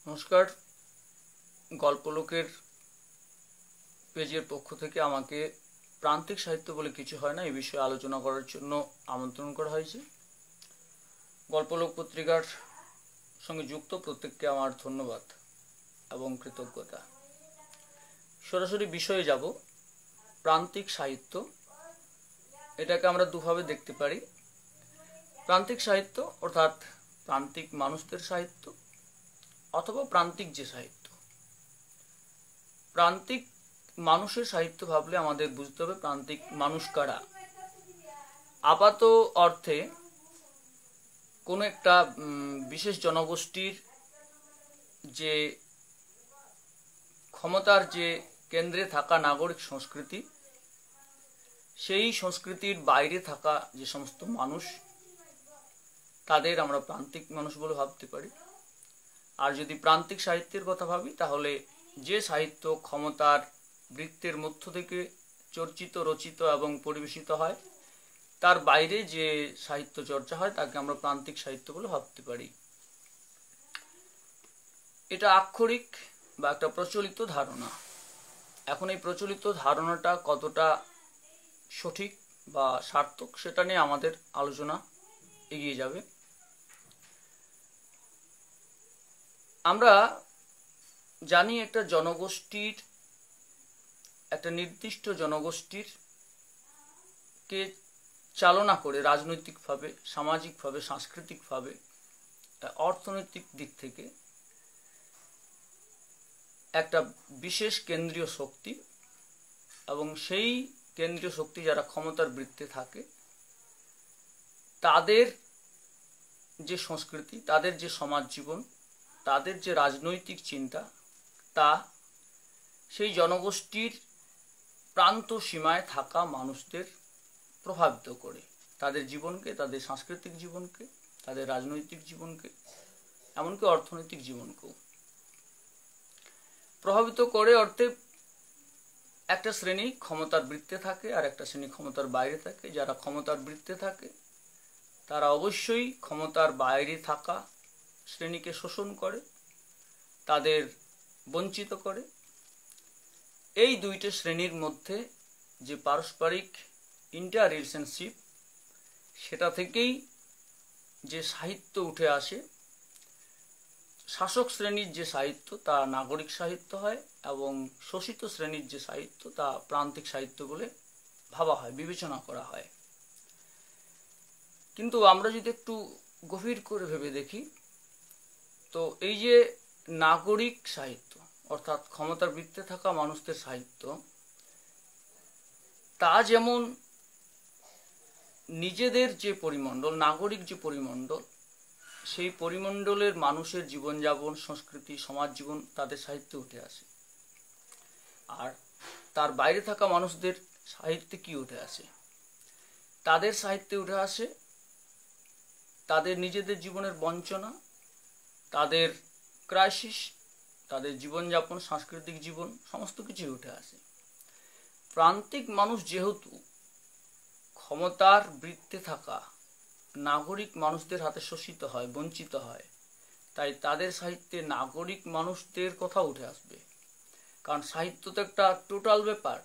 নমস্কার। গল্পলোকের পেজের পক্ষ থেকে আমাকে প্রান্তিক সাহিত্য বলে কিছু হয় না এই বিষয়ে আলোচনা করার জন্য আমন্ত্রণ করা হয়েছে। গল্পলোক পত্রিকার সঙ্গে যুক্ত প্রত্যেককে আমার ধন্যবাদ এবং কৃতজ্ঞতা। সরাসরি বিষয়ে যাব। প্রান্তিক সাহিত্য, এটাকে আমরা দুভাবে দেখতে পারি। প্রান্তিক সাহিত্য অর্থাৎ প্রান্তিক মানুষদের সাহিত্য, অথবা প্রান্তিক যে সাহিত্য। প্রান্তিক মানুষের সাহিত্য ভাবলে আমাদের বুঝতে হবে প্রান্তিক মানুষ কারা। আপাত অর্থে কোনো একটা বিশেষ জনগোষ্ঠীর যে ক্ষমতার যে কেন্দ্রে থাকা নাগরিক সংস্কৃতি, সেই সংস্কৃতির বাইরে থাকা যে সমস্ত মানুষ, তাদের আমরা প্রান্তিক মানুষ বলে ভাবতে পারি। আর যদি প্রান্তিক সাহিত্যের কথা ভাবি, তাহলে যে সাহিত্য ক্ষমতার বৃত্তের মধ্য থেকে চর্চিত, রচিত এবং পরিবেশিত হয়, তার বাইরে যে সাহিত্য চর্চা হয় তাকে আমরা প্রান্তিক সাহিত্য বলে ভাবতে পারি। এটা আক্ষরিক বা একটা প্রচলিত ধারণা। এখন এই প্রচলিত ধারণাটা কতটা সঠিক বা সার্থক, সেটা নিয়ে আমাদের আলোচনা এগিয়ে যাবে। আমরা জানি একটা জনগোষ্ঠীর, একটা নির্দিষ্ট জনগোষ্ঠীর কে চালনা করে রাজনৈতিকভাবে, সামাজিকভাবে, সাংস্কৃতিকভাবে, অর্থনৈতিক দিক থেকে একটা বিশেষ কেন্দ্রীয় শক্তি, এবং সেই কেন্দ্রীয় শক্তি যারা ক্ষমতার বৃত্তে থাকে, তাদের যে সংস্কৃতি, তাদের যে সমাজ জীবন, তাদের যে রাজনৈতিক চিন্তা, তা সেই জনগোষ্ঠীর প্রান্ত সীমায় থাকা মানুষদের প্রভাবিত করে, তাদের জীবনকে, তাদের সাংস্কৃতিক জীবনকে, তাদের রাজনৈতিক জীবনকে, এমনকি অর্থনৈতিক জীবনকেও প্রভাবিত করে। অর্থে একটা শ্রেণী ক্ষমতার বৃত্তে থাকে আর একটা শ্রেণী ক্ষমতার বাইরে থাকে। যারা ক্ষমতার বৃত্তে থাকে তারা অবশ্যই ক্ষমতার বাইরে থাকা শ্রেণীকে শোষণ করে, তাদের বঞ্চিত করে। এই দুইটা শ্রেণীর মধ্যে যে পারস্পরিক ইন্টার রিলেশনশিপ, সেটা থেকেই যে সাহিত্য উঠে আসে। শাসক শ্রেণীর যে সাহিত্য তা নাগরিক সাহিত্য হয়, এবং শোষিত শ্রেণীর যে সাহিত্য তা প্রান্তিক সাহিত্য বলে ভাবা হয়, বিবেচনা করা হয়। কিন্তু আমরা যদি একটু গভীর করে ভেবে দেখি, তো এই যে নাগরিক সাহিত্য অর্থাৎ ক্ষমতার বৃত্তে থাকা মানুষদের সাহিত্য, তা যেমন নিজেদের যে পরিমণ্ডল, নাগরিক যে পরিমণ্ডল, সেই পরিমণ্ডলের মানুষের জীবনযাপন, সংস্কৃতি, সমাজ জীবন তাদের সাহিত্যে উঠে আসে। আর তার বাইরে থাকা মানুষদের সাহিত্যে কি উঠে আসে? তাদের সাহিত্যে উঠে আসে তাদের নিজেদের জীবনের বঞ্চনা, তাদের ক্রাইসিস, তাদের জীবনযাপন, সাংস্কৃতিক জীবন, সমস্ত কিছুই উঠে আসে। প্রান্তিক মানুষ যেহেতু ক্ষমতার বৃত্তে থাকা নাগরিক মানুষদের হাতে শোষিত হয়, বঞ্চিত হয়, তাই তাদের সাহিত্যে নাগরিক মানুষদের কথা উঠে আসবে। কারণ সাহিত্য তো একটা টোটাল ব্যাপার।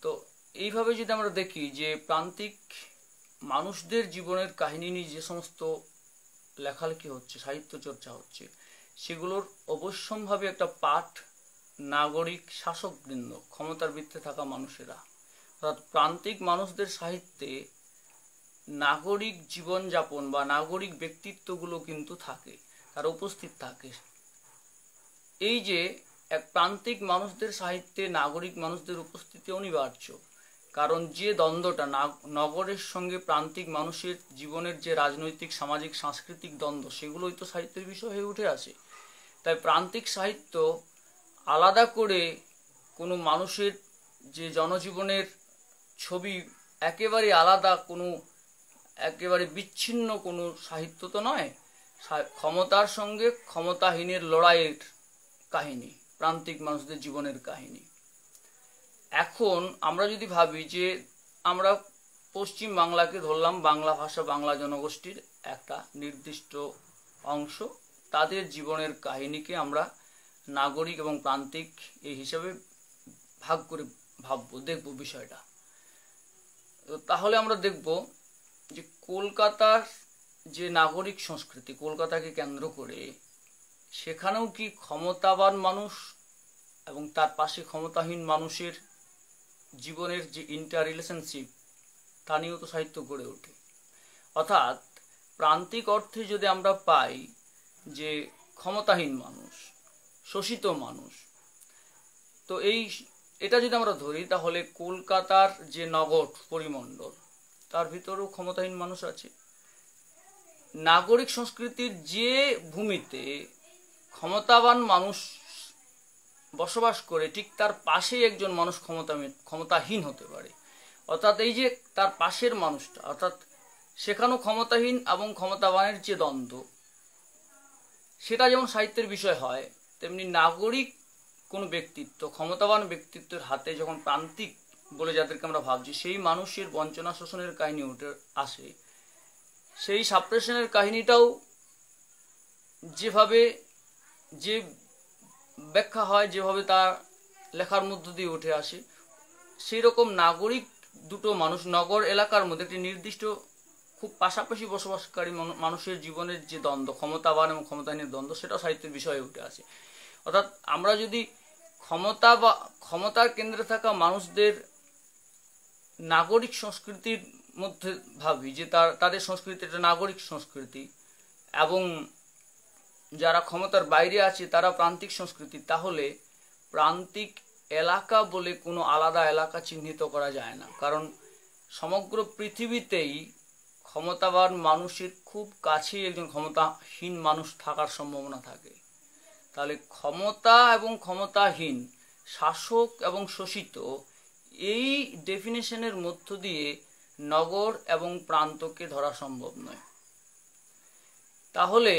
তো এইভাবে যদি আমরা দেখি যে প্রান্তিক মানুষদের জীবনের কাহিনী নিয়ে যে সমস্ত লেখালেখি হচ্ছে, সাহিত্য চর্চা হচ্ছে, সেগুলোর অবশ্যম্ভাবী একটা পাঠ নাগরিক শাসকবৃন্দ, ক্ষমতার বৃত্তে থাকা মানুষেরা। অর্থাৎ প্রান্তিক মানুষদের সাহিত্যে নাগরিক জীবনযাপন বা নাগরিক ব্যক্তিত্বগুলো কিন্তু থাকে, তারা উপস্থিত থাকে। এই যে এক প্রান্তিক মানুষদের সাহিত্যে নাগরিক মানুষদের উপস্থিতি অনিবার্য, কারণ যে দ্বন্দ্বটা নগরের সঙ্গে প্রান্তিক মানুষের জীবনের যে রাজনৈতিক, সামাজিক, সাংস্কৃতিক দ্বন্দ্ব, সেগুলোই তো সাহিত্যের বিষয় হয়ে উঠে আসে। তাই প্রান্তিক সাহিত্য আলাদা করে কোনো মানুষের যে জনজীবনের ছবি একেবারে আলাদা, কোনো একেবারে বিচ্ছিন্ন কোনো সাহিত্য তো নয়। ক্ষমতার সঙ্গে ক্ষমতাহীনের লড়াইয়ের কাহিনী, প্রান্তিক মানুষদের জীবনের কাহিনী। এখন আমরা যদি ভাবি যে আমরা পশ্চিম বাংলাকে ধরলাম, বাংলা ভাষা, বাংলা জনগোষ্ঠীর একটা নির্দিষ্ট অংশ, তাদের জীবনের কাহিনীকে আমরা নাগরিক এবং প্রান্তিক এই হিসাবে ভাগ করে ভাববো, দেখব বিষয়টা। তাহলে আমরা দেখব যে কলকাতার যে নাগরিক সংস্কৃতি, কলকাতাকে কেন্দ্র করে সেখানেও কি ক্ষমতাবান মানুষ এবং তার পাশে ক্ষমতাহীন মানুষের জীবনের যে ইন্টার রিলেশনশিপ, তা নিয়েও তো সাহিত্য গড়ে ওঠে। অর্থাৎ প্রান্তিক অর্থে যদি আমরা পাই যে ক্ষমতাহীন মানুষ, শোষিত মানুষ, তো এটা যদি আমরা ধরি, তাহলে কলকাতার যে নগর পরিমণ্ডল, তার ভিতরেও ক্ষমতাহীন মানুষ আছে। নাগরিক সংস্কৃতির যে ভূমিতে ক্ষমতাবান মানুষ বসবাস করে, ঠিক তার পাশেই একজন মানুষ ক্ষমতাহীন হতে পারে। অর্থাৎ এই যে তার পাশের মানুষটা, অর্থাৎ সেখানেও ক্ষমতাহীন এবং ক্ষমতাবানের যে দ্বন্দ্ব, সেটা যেমন সাহিত্যের বিষয় হয়, তেমনি নাগরিক কোনো ব্যক্তিত্ব, ক্ষমতাবান ব্যক্তিত্বের হাতে যখন প্রান্তিক বলে যাদেরকে আমরা ভাবছি, সেই মানুষের বঞ্চনা শোষণের কাহিনী উঠে আসে, সেই সাপ্রেশনের কাহিনীটাও যেভাবে যে ব্যাখ্যা হয়, যেভাবে তার লেখার মধ্য দিয়ে উঠে আসে, সেই রকম নাগরিক দুটো মানুষ নগর এলাকার মধ্যে একটি নির্দিষ্ট খুব পাশাপাশি বসবাসকারী মানুষের জীবনের যে দ্বন্দ্ব, ক্ষমতাবান এবং ক্ষমতাহীনের দ্বন্দ্ব, সেটাও সাহিত্যের বিষয়ে উঠে আসে। অর্থাৎ আমরা যদি ক্ষমতার কেন্দ্রে থাকা মানুষদের নাগরিক সংস্কৃতির মধ্যে ভাবি যে তাদের সংস্কৃতি একটা নাগরিক সংস্কৃতি, এবং যারা ক্ষমতার বাইরে আছে তারা প্রান্তিক সংস্কৃতি, তাহলে প্রান্তিক এলাকা বলে কোনো আলাদা এলাকা চিহ্নিত করা যায় না। কারণ সমগ্র পৃথিবীতেই ক্ষমতাবান মানুষের খুব কাছেই একজন ক্ষমতাহীন মানুষ থাকার সম্ভাবনা থাকে। তাহলে ক্ষমতা এবং ক্ষমতাহীন, শাসক এবং শোষিত, এই ডেফিনেশনের মধ্য দিয়ে নগর এবং প্রান্তকে ধরা সম্ভব নয়। তাহলে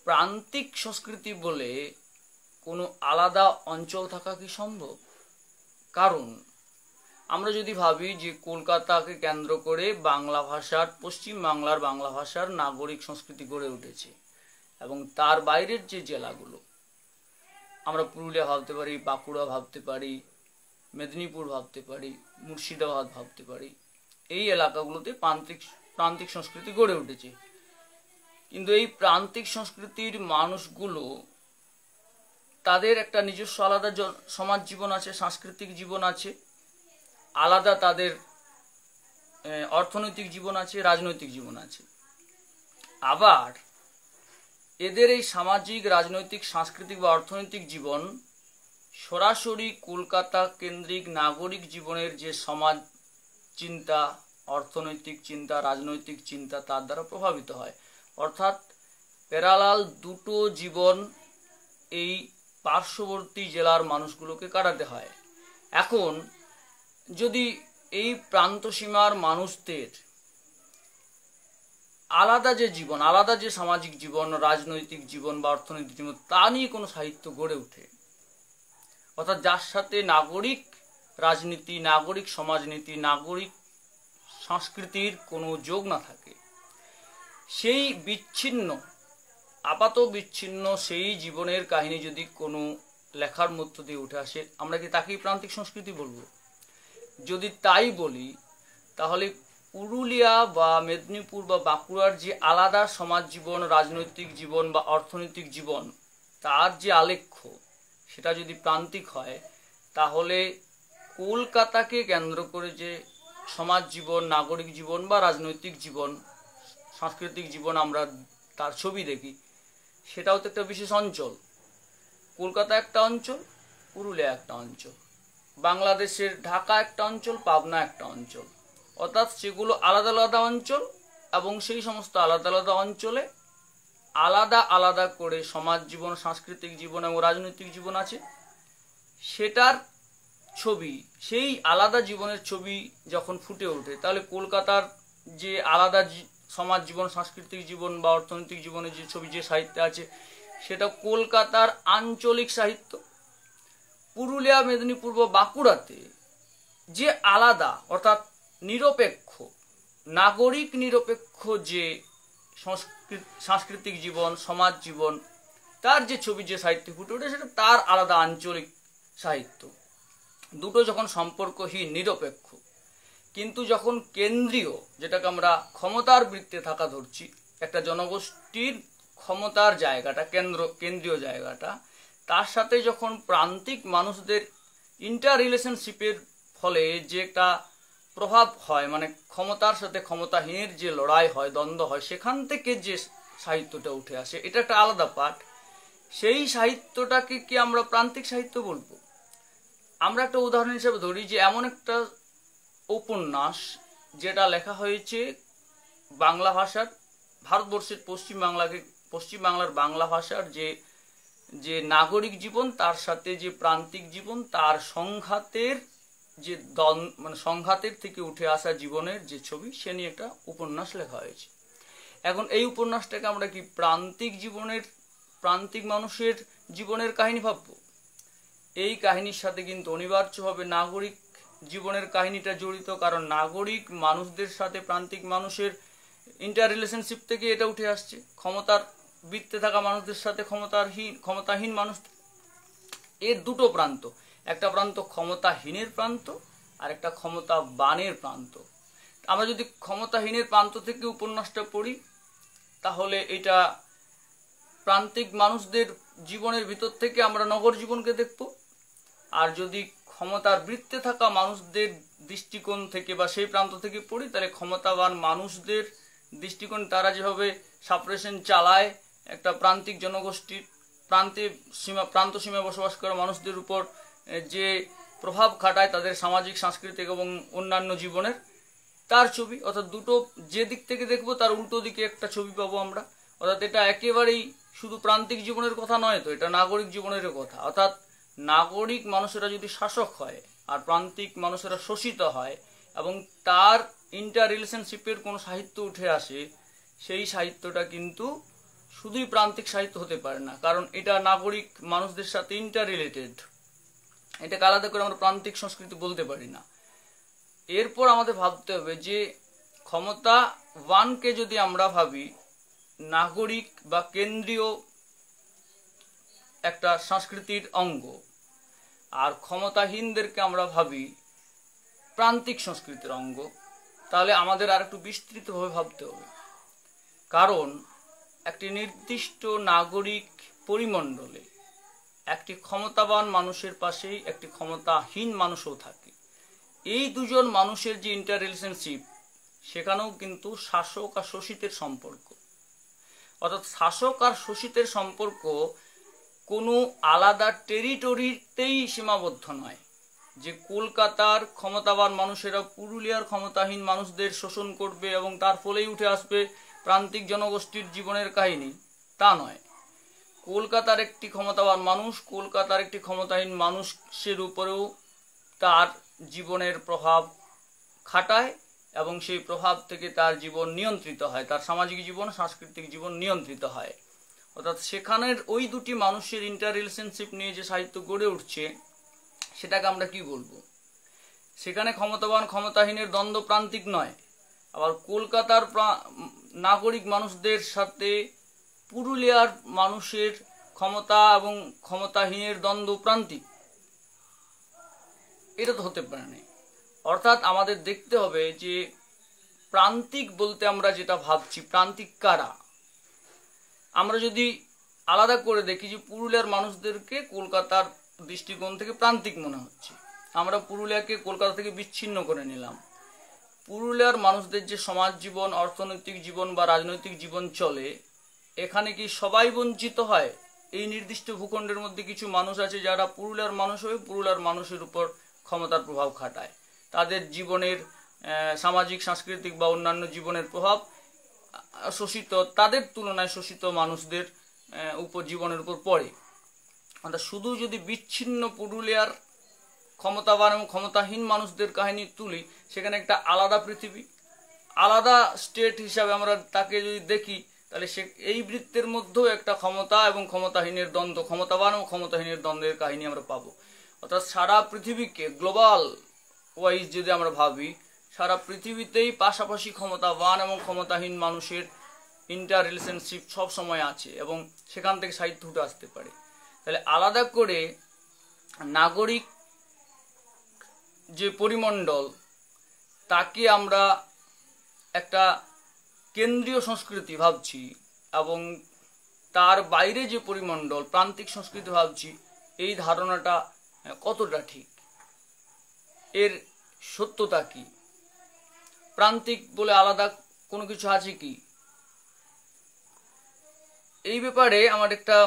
প্রান্তিক সংস্কৃতি বলে কোনো আলাদা অঞ্চল থাকা কি সম্ভব? কারণ আমরা যদি ভাবি যে কলকাতাকে কেন্দ্র করে বাংলা ভাষার, পশ্চিম বাংলার বাংলা ভাষার নাগরিক সংস্কৃতি গড়ে উঠেছে, এবং তার বাইরের যে জেলাগুলো, আমরা পুরুলিয়া ভাবতে পারি, বাঁকুড়া ভাবতে পারি, মেদিনীপুর ভাবতে পারি, মুর্শিদাবাদ ভাবতে পারি, এই এলাকাগুলোতে প্রান্তিক সংস্কৃতি গড়ে উঠেছে। কিন্তু এই প্রান্তিক সংস্কৃতির মানুষগুলো, তাদের একটা নিজস্ব আলাদা সমাজ জীবন আছে, সাংস্কৃতিক জীবন আছে, আলাদা তাদের অর্থনৈতিক জীবন আছে, রাজনৈতিক জীবন আছে। আবার এদের এই সামাজিক, রাজনৈতিক, সাংস্কৃতিক বা অর্থনৈতিক জীবন সরাসরি কলকাতা কেন্দ্রিক নাগরিক জীবনের যে সমাজ চিন্তা, অর্থনৈতিক চিন্তা, রাজনৈতিক চিন্তা, তার দ্বারা প্রভাবিত হয়। অর্থাৎ প্যারালাল দুটো জীবন এই পার্শ্ববর্তী জেলার মানুষগুলোকে কাটাতে হয়। এখন যদি এই প্রান্ত সীমার মানুষদের আলাদা যে জীবন, আলাদা যে সামাজিক জীবন, রাজনৈতিক জীবন বা অর্থনৈতিক জীবন, তা নিয়ে কোনো সাহিত্য গড়ে ওঠে, অর্থাৎ যার সাথে নাগরিক রাজনীতি, নাগরিক সমাজনীতি, নাগরিক সংস্কৃতির কোনো যোগ না থাকে, সেই বিচ্ছিন্ন, আপাত বিচ্ছিন্ন সেই জীবনের কাহিনী যদি কোনো লেখার মধ্য দিয়ে উঠে আসে, আমরা কি তাকেই প্রান্তিক সংস্কৃতি বলবো? যদি তাই বলি, তাহলে পুরুলিয়া বা মেদিনীপুর বা বাঁকুড়ার যে আলাদা সমাজ জীবন, রাজনৈতিক জীবন বা অর্থনৈতিক জীবন, তার যে আলেখ্য, সেটা যদি প্রান্তিক হয়, তাহলে কলকাতাকে কেন্দ্র করে যে সমাজ জীবন, নাগরিক জীবন বা রাজনৈতিক জীবন, সাংস্কৃতিক জীবন আমরা তার ছবি দেখি, সেটাও তো একটা বিশেষ অঞ্চল। কলকাতা একটা অঞ্চল, পুরুলিয়া একটা অঞ্চল, বাংলাদেশের ঢাকা একটা অঞ্চল, পাবনা একটা অঞ্চল। অর্থাৎ সেগুলো আলাদা আলাদা অঞ্চল, এবং সেই সমস্ত আলাদা আলাদা অঞ্চলে আলাদা আলাদা করে সমাজ জীবন, সাংস্কৃতিক জীবন এবং রাজনৈতিক জীবন আছে। সেটার ছবি, সেই আলাদা জীবনের ছবি যখন ফুটে ওঠে, তাহলে কলকাতার যে আলাদা সমাজ জীবন, সাংস্কৃতিক জীবন বা অর্থনৈতিক জীবনের যে ছবি, যে সাহিত্য আছে, সেটা কলকাতার আঞ্চলিক সাহিত্য। পুরুলিয়া, মেদিনীপুর বা বাঁকুড়াতে যে আলাদা, অর্থাৎ নিরপেক্ষ, নাগরিক নিরপেক্ষ যে সাংস্কৃতিক জীবন, সমাজ জীবন, তার যে ছবি, যে সাহিত্য ফুটে ওঠে সেটা তার আলাদা আঞ্চলিক সাহিত্য। দুটো যখন সম্পর্কহীন, নিরপেক্ষ, কিন্তু যখন কেন্দ্রীয়, যেটাকে আমরা ক্ষমতার বৃত্তে থাকা ধরছি, একটা জনগোষ্ঠীর ক্ষমতার জায়গাটা, কেন্দ্রীয় জায়গাটা, তার সাথে যখন প্রান্তিক মানুষদের ইন্টার রিলেশনশিপের ফলে যে একটা প্রভাব হয়, মানে ক্ষমতার সাথে ক্ষমতাহীনের যে লড়াই হয়, দ্বন্দ্ব হয়, সেখান থেকে যে সাহিত্যটা উঠে আসে, এটা একটা আলাদা পাঠ। সেই সাহিত্যটাকে কি আমরা প্রান্তিক সাহিত্য বলবো? আমরা একটা উদাহরণ হিসেবে ধরি যে এমন একটা উপন্যাস যেটা লেখা হয়েছে বাংলা ভাষার, ভারতবর্ষের পশ্চিমবাংলার বাংলা ভাষার যে নাগরিক জীবন, তার সাথে যে প্রান্তিক জীবন, তার সংঘাতের যে মানে সংঘাতের থেকে উঠে আসা জীবনের যে ছবি, সে নিয়ে একটা উপন্যাস লেখা হয়েছে। এখন এই উপন্যাসটাকে আমরা কি প্রান্তিক মানুষের জীবনের কাহিনী ভাববো? এই কাহিনীর সাথে কিন্তু অনিবার্যভাবে নাগরিক জীবনের কাহিনীটা জড়িত, কারণ নাগরিক মানুষদের সাথে প্রান্তিক মানুষের ইন্টার রিলেশনশিপ থেকে এটা উঠে আসছে। ক্ষমতার বৃত্তে থাকা মানুষদের সাথে ক্ষমতাহীন মানুষ, এর দুটো প্রান্ত, একটা প্রান্ত ক্ষমতাহীনের প্রান্ত আর একটা ক্ষমতাবানের প্রান্ত। আমরা যদি ক্ষমতাহীনের প্রান্ত থেকে উপন্যাসটা পড়ি, তাহলে এটা প্রান্তিক মানুষদের জীবনের ভিতর থেকে আমরা নগর জীবনকে দেখব। আর যদি ক্ষমতার বৃত্তে থাকা মানুষদের দৃষ্টিকোণ থেকে বা সেই প্রান্ত থেকে পড়ি, তাহলে ক্ষমতাবান মানুষদের দৃষ্টিকোণ, তারা যেভাবে সাপ্রেশন চালায় একটা প্রান্তিক জনগোষ্ঠীর, প্রান্ত সীমায় বসবাস করা মানুষদের উপর যে প্রভাব খাটায় তাদের সামাজিক, সাংস্কৃতিক এবং অন্যান্য জীবনের, তার ছবি। অর্থাৎ দুটো যে দিক থেকে দেখবো তার উল্টো দিকে একটা ছবি পাবো আমরা। অর্থাৎ এটা একেবারেই শুধু প্রান্তিক জীবনের কথা নয়, তো এটা নাগরিক জীবনের কথা। অর্থাৎ নাগরিক মানুষেরা যদি শাসক হয় আর প্রান্তিক মানুষেরা শোষিত হয় এবং তার ইন্টার রিলেশনশিপের কোনো সাহিত্য উঠে আসে, সেই সাহিত্যটা কিন্তু শুধুই প্রান্তিক সাহিত্য হতে পারে না, কারণ এটা নাগরিক মানুষদের সাথে ইন্টার রিলেটেড। এটাকে আলাদা করে আমরা প্রান্তিক সংস্কৃতি বলতে পারি না। এরপর আমাদের ভাবতে হবে যে ক্ষমতাবানকে যদি আমরা ভাবি নাগরিক বা কেন্দ্রীয় একটা সংস্কৃতির অঙ্গ, আর ক্ষমতাহীনদেরকে আমরা ভাবি প্রান্তিক সংস্কৃতির অঙ্গ, তাহলে আমাদের আর একটু বিস্তৃতভাবে ভাবতে হবে। কারণ একটি নির্দিষ্ট নাগরিক পরিমণ্ডলে একটি ক্ষমতাবান মানুষের পাশেই একটি ক্ষমতাহীন মানুষও থাকে। এই দুজন মানুষের যে ইন্টার রিলেশনশিপ, সেখানেও কিন্তু শাসক আর শোষিতের সম্পর্ক। অর্থাৎ শাসক আর শোষিতের সম্পর্ক কোনো আলাদা টেরিটরিতেই সীমাবদ্ধ নয়, যে কলকাতার ক্ষমতাবান মানুষেরা পুরুলিয়ার ক্ষমতাহীন মানুষদের শোষণ করবে এবং তার ফলেই উঠে আসবে প্রান্তিক জনগোষ্ঠীর জীবনের কাহিনী, তা নয়। কলকাতার একটি ক্ষমতাবান মানুষ কলকাতার একটি ক্ষমতাহীন মানুষের উপরেও তার জীবনের প্রভাব খাটায় এবং সেই প্রভাব থেকে তার জীবন নিয়ন্ত্রিত হয়, তার সামাজিক জীবন, সাংস্কৃতিক জীবন নিয়ন্ত্রিত হয়। অর্থাৎ সেখানের ওই দুটি মানুষের ইন্টার রিলেশনশিপ নিয়ে যে সাহিত্য গড়ে উঠছে, সেটাকে আমরা কি বলবো? সেখানে ক্ষমতাবান ক্ষমতাহীনের দ্বন্দ্ব প্রান্তিক নয়। আবার কলকাতার নাগরিক মানুষদের সাথে পুরুলিয়ার মানুষের ক্ষমতা এবং ক্ষমতাহীনের দ্বন্দ্ব প্রান্তিক, এটা তো হতে পারে না। অর্থাৎ আমাদের দেখতে হবে যে প্রান্তিক বলতে আমরা যেটা ভাবছি, প্রান্তিক কারা? আমরা যদি আলাদা করে দেখি যে পুরুলিয়ার মানুষদেরকে কলকাতার দৃষ্টিকোণ থেকে প্রান্তিক মনে হচ্ছে, আমরা পুরুলিয়াকে কলকাতা থেকে বিচ্ছিন্ন করে নিলাম। পুরুলিয়ার মানুষদের যে সমাজ জীবন, অর্থনৈতিক জীবন বা রাজনৈতিক জীবন চলে, এখানে কি সবাই বঞ্চিত হয়? এই নির্দিষ্ট ভূখণ্ডের মধ্যে কিছু মানুষ আছে যারা পুরুলিয়ার মানুষ হয়ে পুরুলিয়ার মানুষের উপর ক্ষমতার প্রভাব খাটায়, তাদের জীবনের সামাজিক, সাংস্কৃতিক বা অন্যান্য জীবনের প্রভাব তাদের তুলনায় শোষিত মানুষদের জীবনের উপর পড়ে। অর্থাৎ শুধু যদি বিচ্ছিন্ন পুরুলিয়ার ক্ষমতাবান এবং ক্ষমতাহীন মানুষদের কাহিনী তুলি, সেখানে একটা আলাদা পৃথিবী, আলাদা স্টেট হিসাবে আমরা তাকে যদি দেখি, তাহলে এই বৃত্তের মধ্যেও একটা ক্ষমতা এবং ক্ষমতাহীনের দ্বন্দ্ব, ক্ষমতাবান এবং ক্ষমতাহীনের দ্বন্দ্বের কাহিনী আমরা পাবো। অর্থাৎ সারা পৃথিবীকে গ্লোবাল ওয়াইজ যদি আমরা ভাবি, সারা পৃথিবীতেই পাশাপাশি ক্ষমতাবান এবং ক্ষমতাহীন মানুষের ইন্টার রিলেশনশিপ সব সময় আছে এবং সেখান থেকে সাহিত্য উঠে আসতে পারে। তাহলে আলাদা করে নাগরিক যে পরিমণ্ডল তাকে আমরা একটা কেন্দ্রীয় সংস্কৃতি ভাবছি এবং তার বাইরে যে পরিমণ্ডল প্রান্তিক সংস্কৃতি ভাবছি, এই ধারণাটা কতটা ঠিক, এর সত্যতা কি? প্রান্তিক বলে আলাদা কোনো কিছু আছে কি? এই ব্যাপারে আমার একটা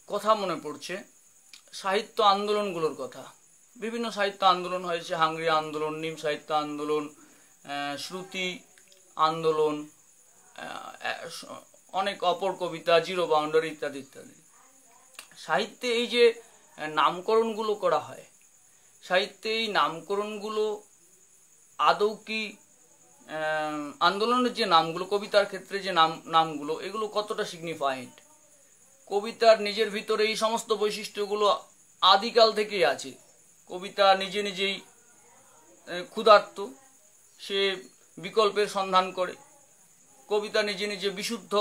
কথা মনে পড়ছে, সাহিত্য আন্দোলনগুলোর কথা। বিভিন্ন সাহিত্য আন্দোলন হয়েছে, হাঙ্গরি আন্দোলন, নিম সাহিত্য আন্দোলন, শ্রুতি আন্দোলন, অনেক অপর কবিতা, জিরো বাউন্ডারি ইত্যাদি ইত্যাদি। সাহিত্যে এই যে নামকরণগুলো করা হয়, সাহিত্যে এই নামকরণগুলো আদৌ কি আন্দোলনের যে নামগুলো, কবিতার ক্ষেত্রে যে নামগুলো, এগুলো কতটা সিগনিফাইন্ট? কবিতার নিজের ভিতরে এই সমস্ত বৈশিষ্ট্যগুলো আদিকাল থেকেই আছে। কবিতা নিজে নিজেই ক্ষুধার্ত, সে বিকল্পের সন্ধান করে। কবিতা নিজে নিজে বিশুদ্ধ,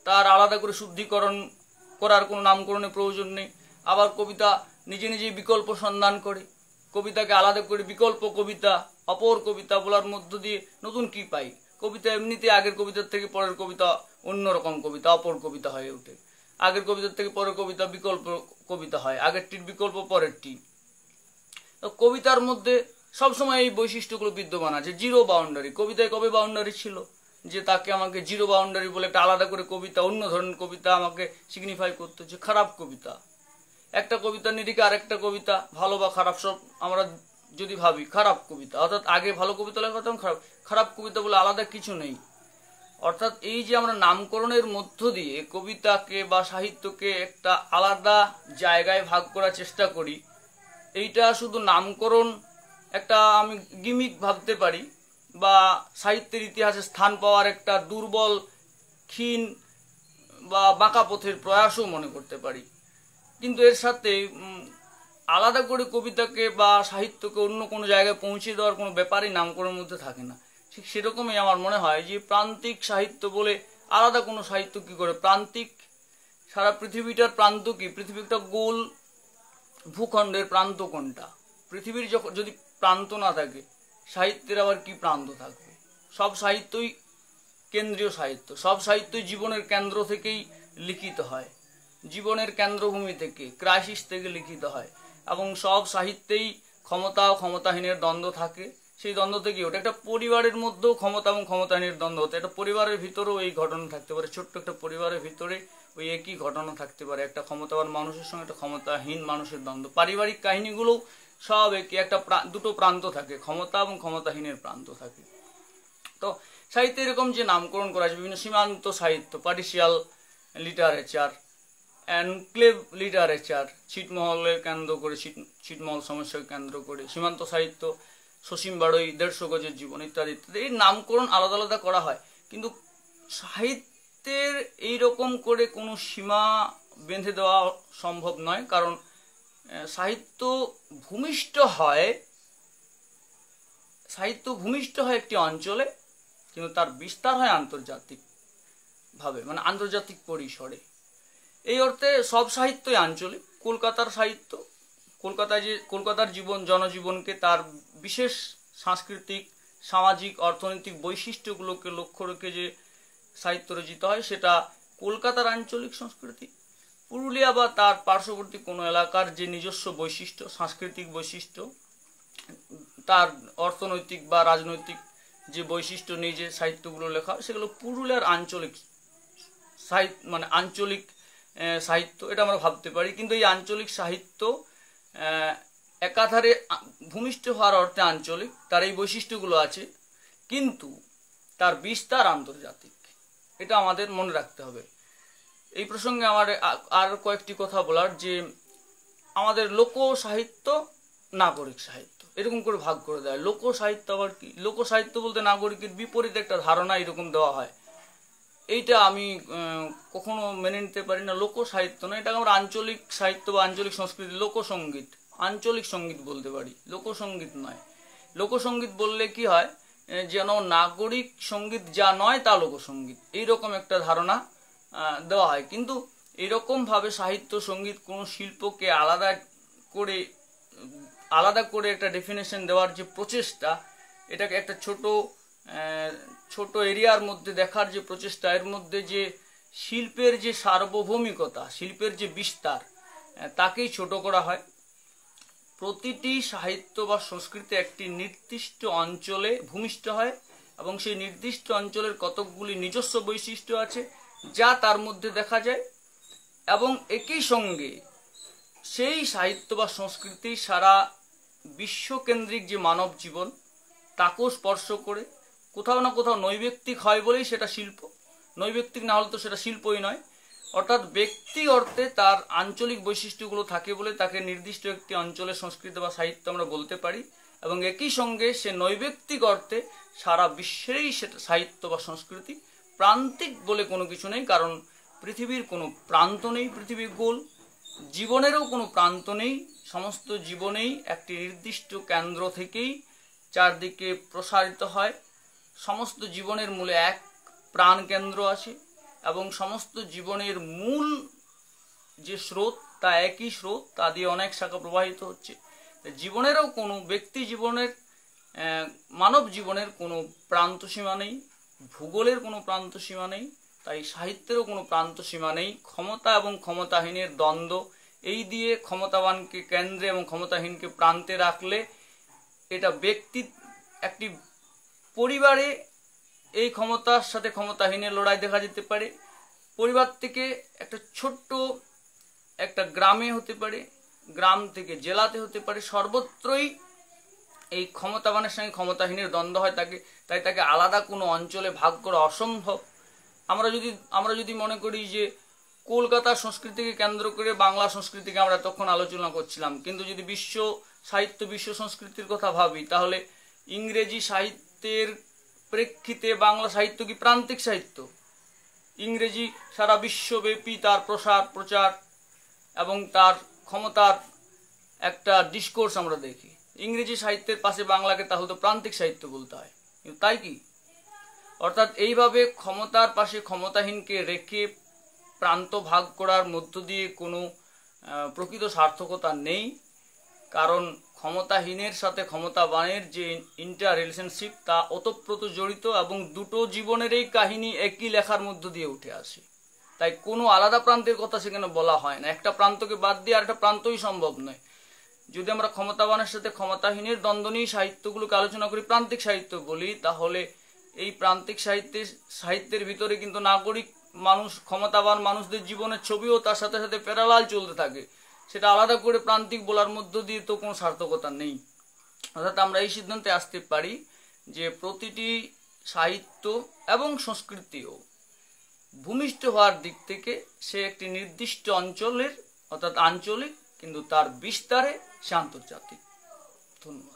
তার আলাদা করে শুদ্ধিকরণ করার কোনো নামকরণের প্রয়োজন নেই। আবার কবিতা নিজে নিজেই বিকল্প সন্ধান করে। কবিতাকে আলাদা করে বিকল্প কবিতা, অপর কবিতা বলার মধ্য দিয়ে নতুন কি পাই? কবিতা এমনিতে আগের কবিতার থেকে পরের কবিতা অন্যরকম কবিতা, অপর কবিতা হয়ে ওঠে। আগের কবিতার থেকে পরের কবিতা বিকল্প কবিতা হয়, আগেরটির বিকল্প পরেরটি। কবিতার মধ্যে সবসময় এই বৈশিষ্ট্যগুলো বিদ্যমান আছে। জিরো বাউন্ডারি, কবিতায় কবে বাউন্ডারি ছিল যে তাকে আমাকে জিরো বাউন্ডারি বলে একটা আলাদা করে কবিতা, অন্য ধরনের কবিতা আমাকে সিগনিফাই করতে হচ্ছে? খারাপ কবিতা, একটা কবিতার নিরিখে আরেকটা কবিতা, ভালো বা খারাপ সব আমরা যদি ভাবি, খারাপ কবিতা, অর্থাৎ আগে ভালো কবিতা লেখা হতাম, খারাপ কবিতা বলে আলাদা কিছু নেই। অর্থাৎ এই যে আমরা নামকরণের মধ্য দিয়ে কবিতাকে বা সাহিত্যকে একটা আলাদা জায়গায় ভাগ করার চেষ্টা করি, এইটা শুধু নামকরণ একটা আমি গিমিক ভাবতে পারি, বা সাহিত্যের ইতিহাসে স্থান পাওয়ার একটা দুর্বল, ক্ষীণ বা বাঁকা পথের প্রয়াসও মনে করতে পারি। কিন্তু এর সাথে আলাদা করে কবিতাকে বা সাহিত্যকে অন্য কোনো জায়গায় পৌঁছে দেওয়ার কোনো ব্যাপারই নামকরণের মধ্যে থাকে না। ঠিক সেরকমই আমার মনে হয় যে প্রান্তিক সাহিত্য বলে আলাদা কোনো সাহিত্য কি করে? প্রান্তিক, সারা পৃথিবীটার প্রান্ত কি? পৃথিবী একটা গোল ভূখণ্ডের প্রান্ত কোনটা? পৃথিবীর যদি প্রান্ত না থাকে, সাহিত্যের আবার কি প্রান্ত থাকবে? সব সাহিত্যই কেন্দ্রীয় সাহিত্য, সব সাহিত্যই জীবনের কেন্দ্র থেকেই লিখিত হয়, জীবনের কেন্দ্রভূমি থেকে, ক্রাইসিস থেকে লিখিত হয়। এবং সব সাহিত্যেই ক্ষমতা ও ক্ষমতাহীনের দ্বন্দ্ব থাকে। সেই দ্বন্দ্ব থেকে ওটা একটা পরিবারের মধ্যেও ক্ষমতা এবং ক্ষমতাহীনের দ্বন্দ্ব হতো। একটা পরিবারের ভিতরেও এই ঘটনা থাকতে পারে, ছোট্ট একটা পরিবারের ভিতরে ওই একই ঘটনা থাকতে পারে, একটা ক্ষমতাবান মানুষের সঙ্গে একটা ক্ষমতাহীন মানুষের দ্বন্দ্ব। পারিবারিক কাহিনীগুলোও সব একই, একটা দুটো প্রান্ত থাকে, ক্ষমতা এবং ক্ষমতাহীনের প্রান্ত থাকে। তো সাহিত্যে এরকম যে নামকরণ করা আছে, বিভিন্ন সীমান্ত সাহিত্য, পার্টিশিয়াল লিটারেচার, এনক্লেভ লিটারেচার, ছিটমহলের কেন্দ্র করে, ছিটমহল সমস্যাকে কেন্দ্র করে, সীমান্ত সাহিত্য, সসীম বাড়ই, 150 গজের জীবন ইত্যাদি ইত্যাদি, এই নামকরণ আলাদা আলাদা করা হয়। কিন্তু সাহিত্যের এইরকম করে কোনো সীমা বেঁধে দেওয়া সম্ভব নয়, কারণ সাহিত্য ভূমিষ্ঠ হয় একটি অঞ্চলে, কিন্তু তার বিস্তার হয় আন্তর্জাতিক ভাবে, মানে আন্তর্জাতিক পরিসরে। এই অর্থে সব সাহিত্যই আঞ্চলিক। কলকাতার সাহিত্য, কলকাতার জনজীবনকে তার বিশেষ সাংস্কৃতিক, সামাজিক, অর্থনৈতিক বৈশিষ্ট্যগুলোকে লক্ষ্য রেখে যে সাহিত্য রচিত হয়, সেটা কলকাতার আঞ্চলিক সংস্কৃতি। পুরুলিয়া বা তার পার্শ্ববর্তী কোনো এলাকার যে নিজস্ব বৈশিষ্ট্য, সাংস্কৃতিক বৈশিষ্ট্য, তার অর্থনৈতিক বা রাজনৈতিক যে বৈশিষ্ট্য নিয়ে যে সাহিত্যগুলো লেখা হয়, সেগুলো পুরুলিয়ার আঞ্চলিক সাহিত্য, মানে আঞ্চলিক সাহিত্য, এটা আমরা ভাবতে পারি। কিন্তু এই আঞ্চলিক সাহিত্য একাধারে ভূমিষ্ঠ হওয়ার অর্থে আঞ্চলিক, তার এই বৈশিষ্ট্যগুলো আছে, কিন্তু তার বিস্তার আন্তর্জাতিক। এটা আমাদের মনে রাখতে হবে। এই প্রসঙ্গে আমার আর কয়েকটি কথা বলার, যে আমাদের লোক সাহিত্য, নাগরিক সাহিত্য এরকম করে ভাগ করে দেয়। লোক সাহিত্য আবার কি? লোক সাহিত্য বলতে নাগরিকের বিপরীত একটা ধারণা এরকম দেওয়া হয়। এইটা আমি কখনো মেনে নিতে পারি না। লোক সাহিত্য না, এটাকে আমরা আঞ্চলিক সাহিত্য বা আঞ্চলিক সংস্কৃতি, লোকসঙ্গীত, আঞ্চলিক সঙ্গীত বলতে পারি, লোকসঙ্গীত নয়। লোকসঙ্গীত বললে কি হয়, যেন নাগরিক সঙ্গীত যা নয় তা লোকসঙ্গীত, এইরকম একটা ধারণা দেওয়া হয়। কিন্তু এরকম ভাবে সাহিত্য সঙ্গীত কোনো শিল্পকে আলাদা করে একটা ডেফিনেশন দেওয়ার যে প্রচেষ্টা, এটাকে একটা ছোট এরিয়ার মধ্যে দেখার যে প্রচেষ্টা, এর মধ্যে যে শিল্পের যে সার্বভৌমিকতা, শিল্পের যে বিস্তার, তাকেই ছোট করা হয়। প্রতিটি সাহিত্য বা সংস্কৃতি একটি নির্দিষ্ট অঞ্চলে ভূমিষ্ঠ হয় এবং সেই নির্দিষ্ট অঞ্চলের কতকগুলি নিজস্ব বৈশিষ্ট্য আছে যা তার মধ্যে দেখা যায়, এবং একই সঙ্গে সেই সাহিত্য বা সংস্কৃতি সারা বিশ্বকেন্দ্রিক যে মানব জীবন তাকেও স্পর্শ করে কোথাও না কোথাও নৈব্যক্তিক হয় বলেই সেটা শিল্প। নৈব্যক্তিক না হলে তো সেটা শিল্পই নয়। অর্থাৎ ব্যক্তি অর্থে তার আঞ্চলিক বৈশিষ্ট্যগুলো থাকে বলে তাকে নির্দিষ্ট একটি অঞ্চলের সংস্কৃতি বা সাহিত্য আমরা বলতে পারি, এবং একই সঙ্গে সে নৈব্যক্তিক অর্থে সারা বিশ্বেরই সেটা সাহিত্য বা সংস্কৃতি। প্রান্তিক বলে কোনো কিছু নেই, কারণ পৃথিবীর কোনো প্রান্ত নেই, পৃথিবী গোল। জীবনেরও কোনো প্রান্ত নেই, সমস্ত জীবনেই একটি নির্দিষ্ট কেন্দ্র থেকেই চারদিকে প্রসারিত হয়। সমস্ত জীবনের মূলে এক প্রাণ কেন্দ্র আছে এবং সমস্ত জীবনের মূল যে স্রোত তা একই স্রোত, তা দিয়ে অনেক শাখা প্রবাহিত হচ্ছে। জীবনেরও কোনো ব্যক্তি জীবনের, মানব জীবনের কোনো প্রান্ত সীমা নেই, ভূগোলের কোনো প্রান্ত সীমা নেই, তাই সাহিত্যেরও কোনো প্রান্ত সীমা নেই। ক্ষমতা এবং ক্ষমতাহীনের দ্বন্দ্ব, এই দিয়ে ক্ষমতাবানকে কেন্দ্রে এবং ক্ষমতাহীনকে প্রান্তে রাখলে এটা একটি পরিবারে এই ক্ষমতার সাথে ক্ষমতাহীনের লড়াই দেখা যেতে পারে। পরিবার থেকে একটা ছোট্ট একটা গ্রামে হতে পারে, গ্রাম থেকে জেলাতে হতে পারে, সর্বত্রই এই ক্ষমতাবানের সঙ্গে ক্ষমতাহীনের দ্বন্দ্ব হয়। তাই তাকে আলাদা কোনো অঞ্চলে ভাগ করা অসম্ভব। আমরা যদি মনে করি যে কলকাতার সংস্কৃতিকে কেন্দ্র করে বাংলা সংস্কৃতিকে আমরা তখন আলোচনা করছিলাম, কিন্তু যদি বিশ্ব সাহিত্য বিশ্ব সংস্কৃতির কথা ভাবি, তাহলে ইংরেজি সাহিত্যের প্রেক্ষিতে বাংলা সাহিত্য কি প্রান্তিক সাহিত্য? ইংরেজি সারা বিশ্বব্যাপী তার প্রচার এবং তার ক্ষমতার একটা ডিসকোর্স আমরা দেখি। ইংরেজি সাহিত্যের পাশে বাংলাকে তাহলে তো প্রান্তিক সাহিত্য বলতে হয়, কিন্তু তাই কি? অর্থাৎ এইভাবে ক্ষমতার পাশে ক্ষমতাহীনকে রেখে প্রান্ত ভাগ করার মধ্য দিয়ে কোনো প্রকৃত সার্থকতা নেই, কারণ ক্ষমতাহীনের সাথে ক্ষমতাবানের যে ইন্টার রিলেশনশিপ তা ওতপ্রোত জড়িত, এবং দুটো জীবনের এই কাহিনী একই লেখার মধ্য দিয়ে উঠে আসে। তাই কোনো আলাদা প্রান্তের কথা সেখানে বলা হয় না। একটা প্রান্তকে বাদ দিয়ে আরেকটা প্রান্তই সম্ভব নয়। যদি আমরা ক্ষমতাবানের সাথে ক্ষমতাহীনের দ্বন্দ্ব নিয়ে সাহিত্যগুলোকে আলোচনা করি, প্রান্তিক সাহিত্য বলি, তাহলে এই প্রান্তিক সাহিত্যের ভিতরে কিন্তু নাগরিক মানুষ, ক্ষমতাবান মানুষদের জীবনের ছবিও তার সাথে সাথে প্যারালাল চলতে থাকে। সেটা আলাদা করে প্রান্তিক বলার মধ্য দিয়ে তো কোনো সার্থকতা নেই। অর্থাৎ আমরা এই সিদ্ধান্তে আসতে পারি যে প্রতিটি সাহিত্য এবং সংস্কৃতিও ভূমিষ্ঠ হওয়ার দিক থেকে সে একটি নির্দিষ্ট অঞ্চলের, অর্থাৎ আঞ্চলিক, কিন্তু তার বিস্তারে সে আন্তর্জাতিক। ধন্যবাদ।